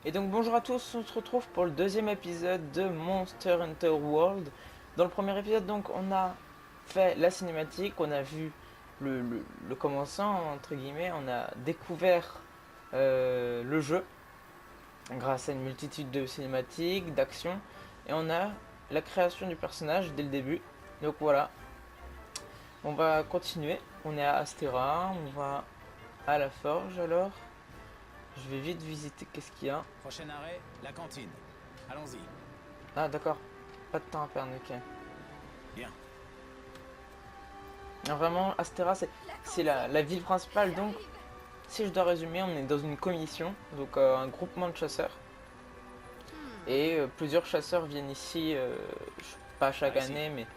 Et donc bonjour à tous, on se retrouve pour le deuxième épisode de Monster Hunter World. Dans le premier épisode donc on a fait la cinématique, on a vu le commençant entre guillemets, on a découvert le jeu grâce à une multitude de cinématiques, d'actions, et on a la création du personnage dès le début. Donc voilà, on va continuer, on est à Astera, on va à la forge alors. Je vais vite visiter qu'est-ce qu'il y a. Prochain arrêt, la cantine. Allons-y. Ah d'accord, pas de temps à perdre, ok. Bien. Alors, vraiment, Astera, c'est la ville principale. Donc, J'arrive. si je dois résumer, on est dans une commission, donc un groupement de chasseurs. Hmm. Et plusieurs chasseurs viennent ici, pas chaque Par ici. année, mais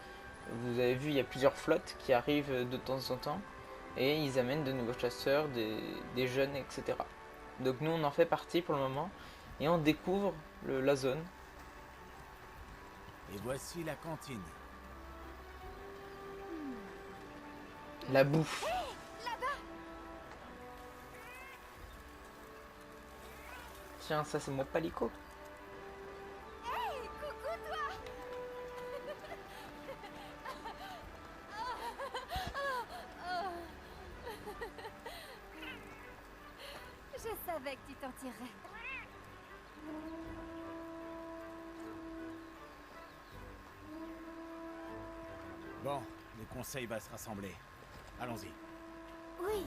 vous avez vu, il y a plusieurs flottes qui arrivent de temps en temps. Et ils amènent de nouveaux chasseurs, des jeunes, etc. Donc nous, on en fait partie pour le moment. Et on découvre la zone. Et voici la cantine. La bouffe. Là-bas. Tiens, ça c'est mon palico. Hey, coucou toi. Je savais que tu t'en tirerais. Bon, le conseil va se rassembler. Allons-y. Oui.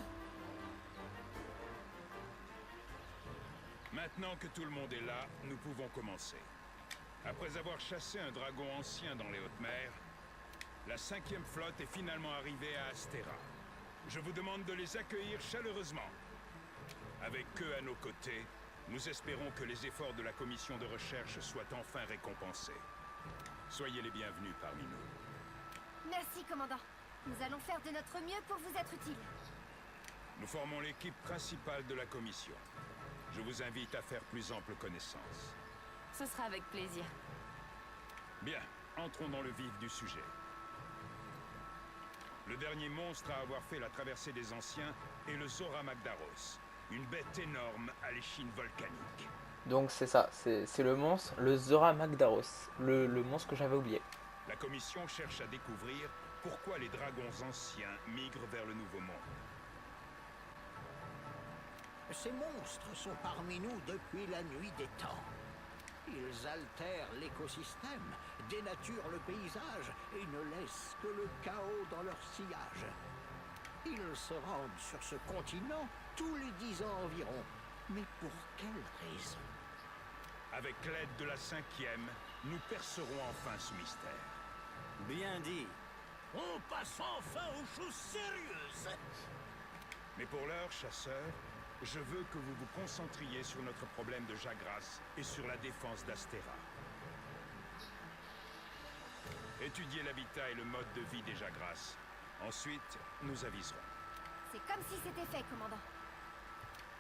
Maintenant que tout le monde est là, nous pouvons commencer. Après avoir chassé un dragon ancien dans les hautes mers, la 5e flotte est finalement arrivée à Astera. Je vous demande de les accueillir chaleureusement. Avec eux à nos côtés, nous espérons que les efforts de la commission de recherche soient enfin récompensés. Soyez les bienvenus parmi nous. Merci, commandant. Nous allons faire de notre mieux pour vous être utiles. Nous formons l'équipe principale de la commission. Je vous invite à faire plus ample connaissance. Ce sera avec plaisir. Bien, entrons dans le vif du sujet. Le dernier monstre à avoir fait la traversée des anciens est le Zora Magdaros, une bête énorme à l'échine volcanique. Donc c'est ça, c'est le monstre, le Zora Magdaros, le monstre que j'avais oublié. La commission cherche à découvrir pourquoi les dragons anciens migrent vers le Nouveau Monde. Ces monstres sont parmi nous depuis la nuit des temps. Ils altèrent l'écosystème, dénaturent le paysage et ne laissent que le chaos dans leur sillage. Ils se rendent sur ce continent tous les 10 ans environ. Mais pour quelle raison? Avec l'aide de la 5e, nous percerons enfin ce mystère. Bien dit. On passe enfin aux choses sérieuses. Mais pour l'heure, chasseurs, je veux que vous vous concentriez sur notre problème de Jagras et sur la défense d'Astera. Étudiez l'habitat et le mode de vie des Jagras. Ensuite, nous aviserons. C'est comme si c'était fait, commandant.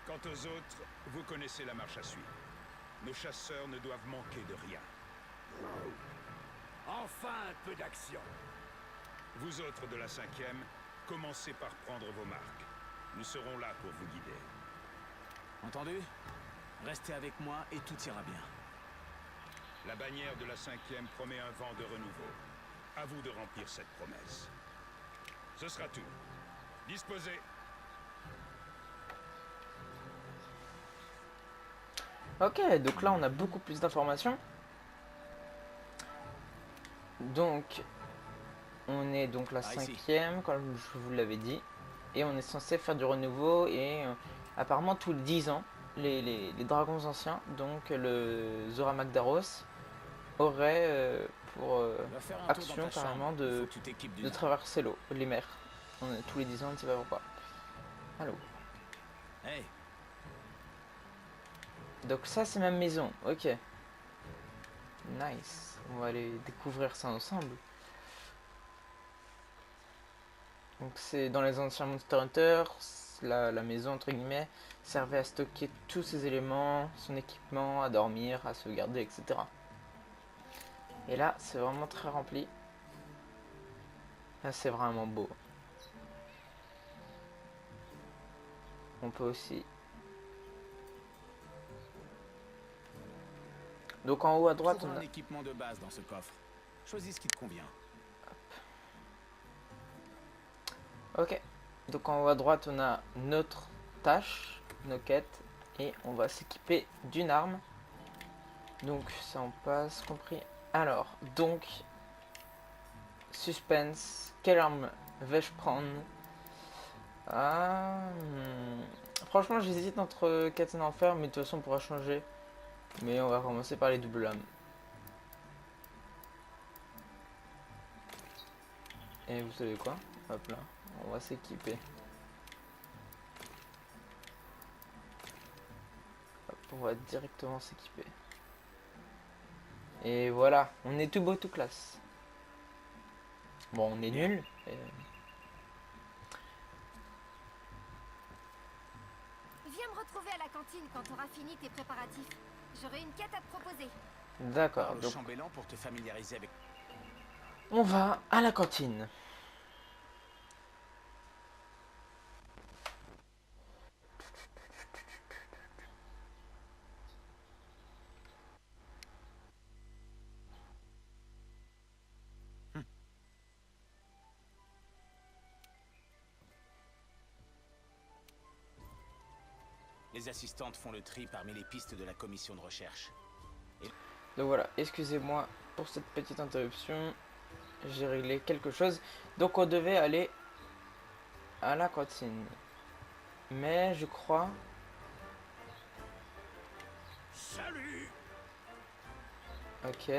Quant aux autres, vous connaissez la marche à suivre. Nos chasseurs ne doivent manquer de rien. Enfin un peu d'action. Vous autres de la 5e, commencez par prendre vos marques. Nous serons là pour vous guider. Entendu? Restez avec moi et tout ira bien. La bannière de la 5e promet un vent de renouveau. À vous de remplir cette promesse. Ce sera tout. Disposez. Ok, donc là on a beaucoup plus d'informations. Donc, on est donc la Par ici. 5e, comme je vous l'avais dit. Et on est censé faire du renouveau et apparemment tous les 10 ans, les dragons anciens, donc le Zora Magdaros, aurait pour Va faire un tour dans action ta carrément chambre. Il faut de, que tu t'équipes de d'une arme. traverser l'eau, les mers. Tous les 10 ans, on ne sait pas pourquoi. Allô. Hey, Donc ça c'est ma maison, ok. Nice. On va aller découvrir ça ensemble. Donc c'est dans les anciens Monster Hunter, la maison entre guillemets servait à stocker tous ses éléments, son équipement, à dormir, à sauvegarder, etc. Et là c'est vraiment très rempli. Là c'est vraiment beau. On peut aussi Donc en haut à droite, Trouve on un a... équipement de base dans ce coffre. Choisis ce qui te convient. Ok. Donc en haut à droite, on a notre tâche, nos quêtes, et on va s'équiper d'une arme. Donc ça on passe, compris. Alors, donc, suspense, quelle arme vais-je prendre? Franchement, j'hésite entre Katana en fer, mais de toute façon on pourra changer. Mais on va commencer par les doubles lames. Et vous savez quoi? Hop là, on va s'équiper. Hop, on va directement s'équiper. Et voilà, on est tout beau, tout classe. Bon, on est nul. Viens me retrouver à la cantine quand tu auras fini tes préparatifs. J'aurai une quête à te proposer. D'accord, Parle au donc chambellan pour te familiariser avec... on va à la cantine. Les assistantes font le tri parmi les pistes de la commission de recherche. Donc voilà, excusez-moi pour cette petite interruption. J'ai réglé quelque chose. Donc on devait aller à la cantine. Mais je crois... Salut! Ok.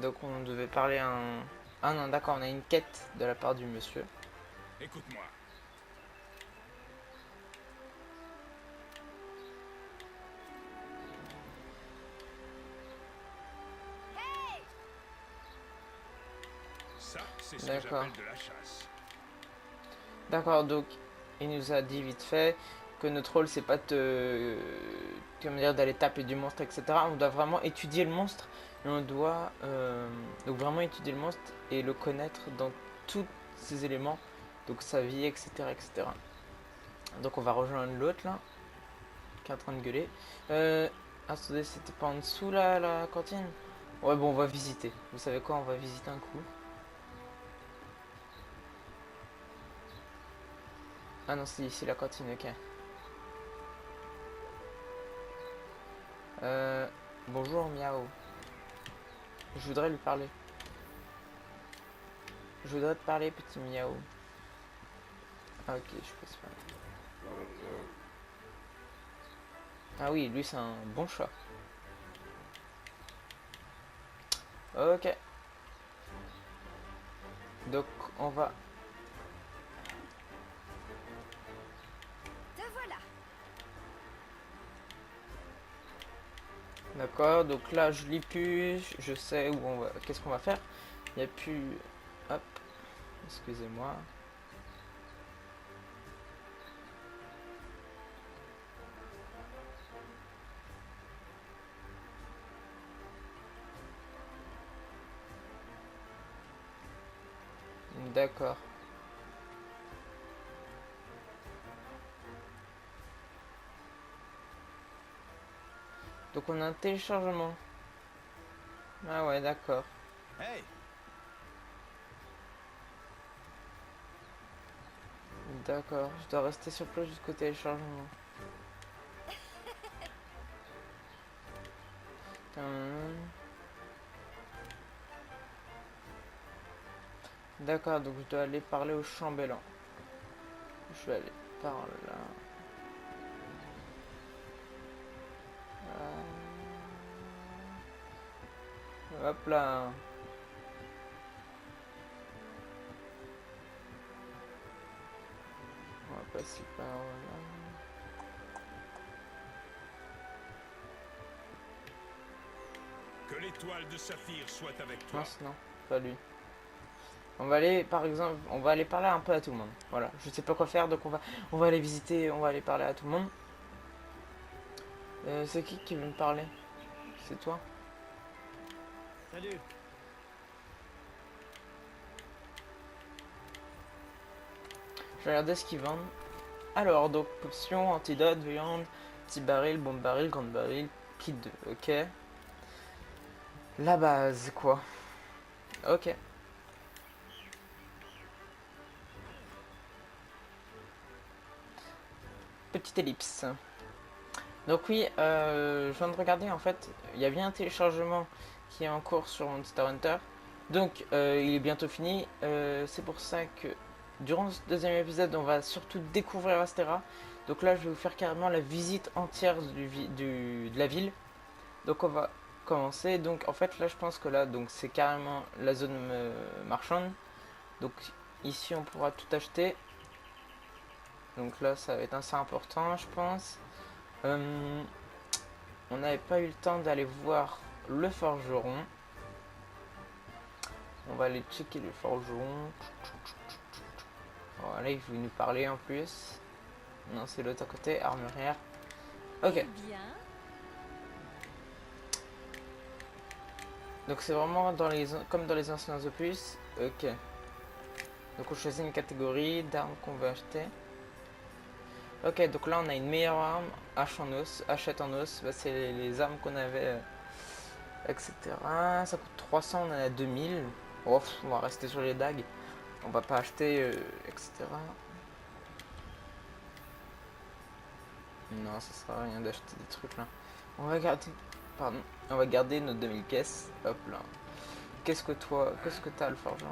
Donc on devait parler à un... Ah non, d'accord, on a une quête de la part du monsieur. Écoute-moi. Ça, c'est ce que D'accord. j'appelle de la chasse. D'accord, donc il nous a dit vite fait que notre rôle c'est pas de... comment dire, d'aller taper du monstre, etc. On doit vraiment étudier le monstre. Et on doit donc vraiment étudier le monstre et le connaître dans tous ses éléments. Donc sa vie, etc. etc. Donc on va rejoindre l'autre là, qui est en train de gueuler. Attendez, c'était pas en dessous là, la cantine? Ouais bon, on va visiter. Vous savez quoi, on va visiter un coup. Ah non, c'est ici la cantine, ok. Bonjour Miao. Je voudrais lui parler. Je voudrais te parler, petit Miao. Ah ok, je passe pas. Ah oui, lui c'est un bon chat. Ok. Donc on va... Te voilà. D'accord, donc là je lis plus, je sais où on va... Qu'est-ce qu'on va faire? Il n'y a plus... Hop. Excusez-moi. D'accord. Donc on a un téléchargement. Ah ouais, d'accord. Hey! D'accord, je dois rester sur place jusqu'au téléchargement. Hum. D'accord, donc je dois aller parler au chambellan. Je vais aller par là. Hop là. On va passer par là. Que l'étoile de saphir soit avec toi. Mince, non, pas lui. On va aller, par exemple, on va aller parler un peu à tout le monde. Voilà, je sais pas quoi faire, donc on va aller visiter, on va aller parler à tout le monde. C'est qui veut me parler? C'est toi? Salut. Je vais regarder ce qu'ils vendent. Alors, donc, potion, antidote, viande, petit baril, bombe baril, grande baril, kit 2, ok. la base, quoi. Ok. Petite ellipse. Donc oui, je viens de regarder, en fait, il y a bien un téléchargement qui est en cours sur Monster Hunter. Donc, il est bientôt fini. C'est pour ça que durant ce deuxième épisode, on va surtout découvrir Astera. Donc là, je vais vous faire carrément la visite entière de la ville. Donc on va commencer. Donc en fait, là, je pense que là, donc c'est carrément la zone marchande. Donc ici, on pourra tout acheter. Donc là, ça va être assez important, je pense. On n'avait pas eu le temps d'aller voir le forgeron. On va aller checker le forgeron. Voilà, il veut nous parler en plus. Non, c'est l'autre à côté, armurière. Ok. Eh bien, Donc c'est vraiment comme dans les anciens opus. Ok. Donc on choisit une catégorie d'armes qu'on veut acheter. Ok, donc là on a une meilleure arme, hache en os, hachette en os. Bah, c'est les armes qu'on avait, etc. Ça coûte 300, on en a 2000. Oh, on va rester sur les dagues. On va pas acheter, etc. Non, ça sert à rien d'acheter des trucs là. On va garder. Pardon. On va garder nos 2000 caisses. Hop là. Qu'est-ce que t'as le forgeron?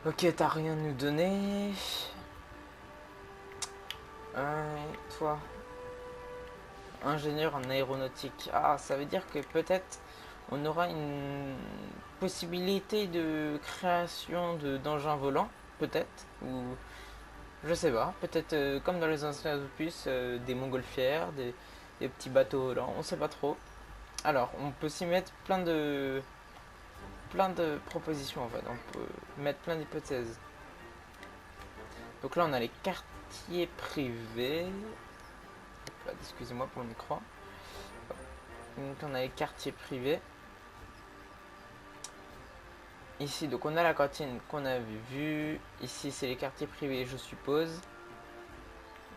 Ok, t'as rien à nous donner. Toi. Ingénieur en aéronautique. Ah, ça veut dire que peut-être on aura une possibilité de création d'engins volants. Peut-être. Ou je sais pas. Peut-être comme dans les anciens opus, des montgolfières, des petits bateaux volants. On sait pas trop. Alors, on peut s'y mettre plein de propositions en fait. On peut mettre plein d'hypothèses. Donc là, on a les quartiers privés. Excusez-moi pour le micro. Donc on a les quartiers privés. Ici, donc on a la cantine qu'on avait vue. Ici, c'est les quartiers privés, je suppose.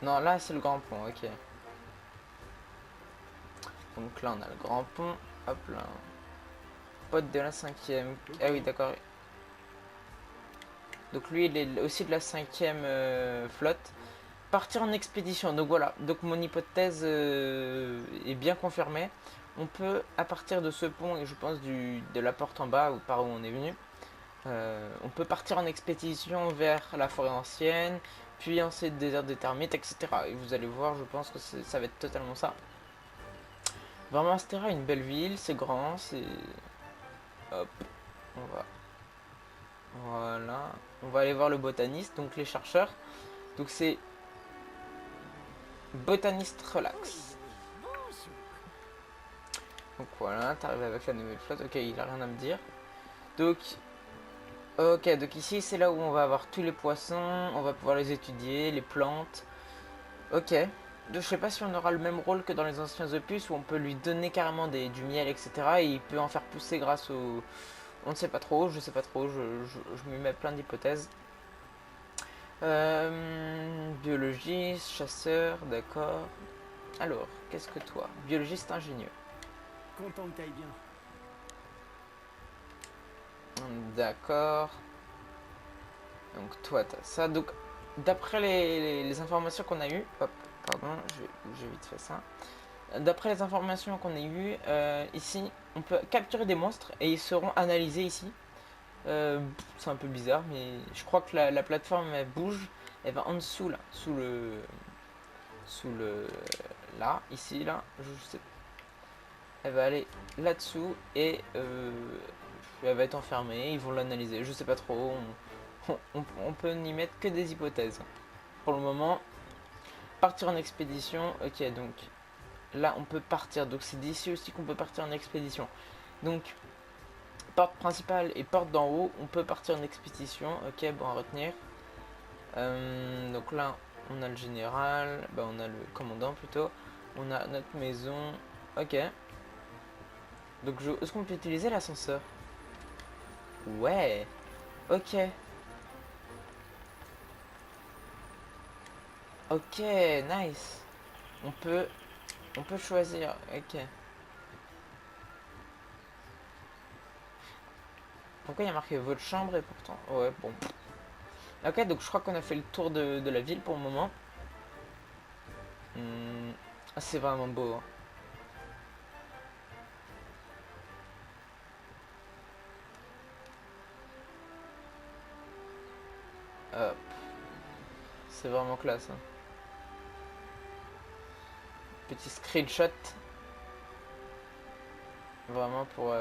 Non, là, c'est le grand pont, ok. Donc là, on a le grand pont. Hop là. Pote de la 5e. Ah oui, d'accord. Donc lui, il est aussi de la 5e flotte. Partir en expédition. Donc voilà. Donc mon hypothèse est bien confirmée. On peut, à partir de ce pont, et je pense de la porte en bas, ou par où on est venu, on peut partir en expédition vers la forêt ancienne, puis ensuite le désert des termites, etc. Et vous allez voir, je pense que ça va être totalement ça. Vraiment, Astera est une belle ville, c'est grand, c'est... Hop, on va... Voilà. On va aller voir le botaniste, donc les chercheurs. Donc c'est... Botaniste relax. Donc voilà, t'arrives avec la nouvelle flotte. Ok, il a rien à me dire. Donc... Ok, donc ici c'est là où on va avoir tous les poissons, on va pouvoir les étudier, les plantes. Ok. Je sais pas si on aura le même rôle que dans les anciens opus où on peut lui donner carrément du miel, etc. Et il peut en faire pousser grâce au... On ne sait pas trop, je sais pas trop, je me mets plein d'hypothèses. Biologiste, chasseur, d'accord. Alors, qu'est-ce que toi? Biologiste ingénieur. Content que t'ailles bien. D'accord. Donc toi, t'as ça. Donc, d'après les informations qu'on a eues... Hop, pardon, j'ai vite fait ça. D'après les informations qu'on a eues, ici, on peut capturer des monstres et ils seront analysés ici. C'est un peu bizarre, mais je crois que la plateforme elle bouge. Elle va en dessous là, sous le, là, ici là, je sais. Elle va aller là-dessous et elle va être enfermée. Ils vont l'analyser. Je sais pas trop. On peut n'y mettre que des hypothèses. Pour le moment, partir en expédition. Ok, donc là on peut partir. Donc c'est d'ici aussi qu'on peut partir en expédition. Donc porte principale et porte d'en haut, on peut partir en expédition. Ok, bon à retenir. Donc là, on a le général, bah on a le commandant plutôt. On a notre maison. Ok. Donc est-ce qu'on peut utiliser l'ascenseur? Ouais. Ok. Ok, nice. On peut choisir. Ok. Pourquoi il y a marqué votre chambre et pourtant... Ouais, bon. Ok, donc je crois qu'on a fait le tour de la ville pour le moment. Ah, c'est vraiment beau. Hein. Hop. C'est vraiment classe. Hein. Petit screenshot. Vraiment pour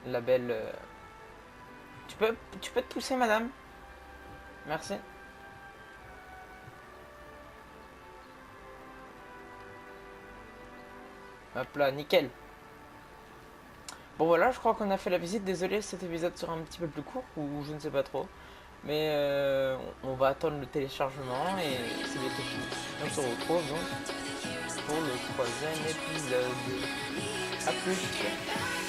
la belle... Tu peux te pousser, madame? Merci. Hop là, nickel. Bon voilà, je crois qu'on a fait la visite. Désolé, cet épisode sera un petit peu plus court, ou je ne sais pas trop. Mais on va attendre le téléchargement et c'est bientôt fini. On se retrouve donc pour le 3e épisode. A plus.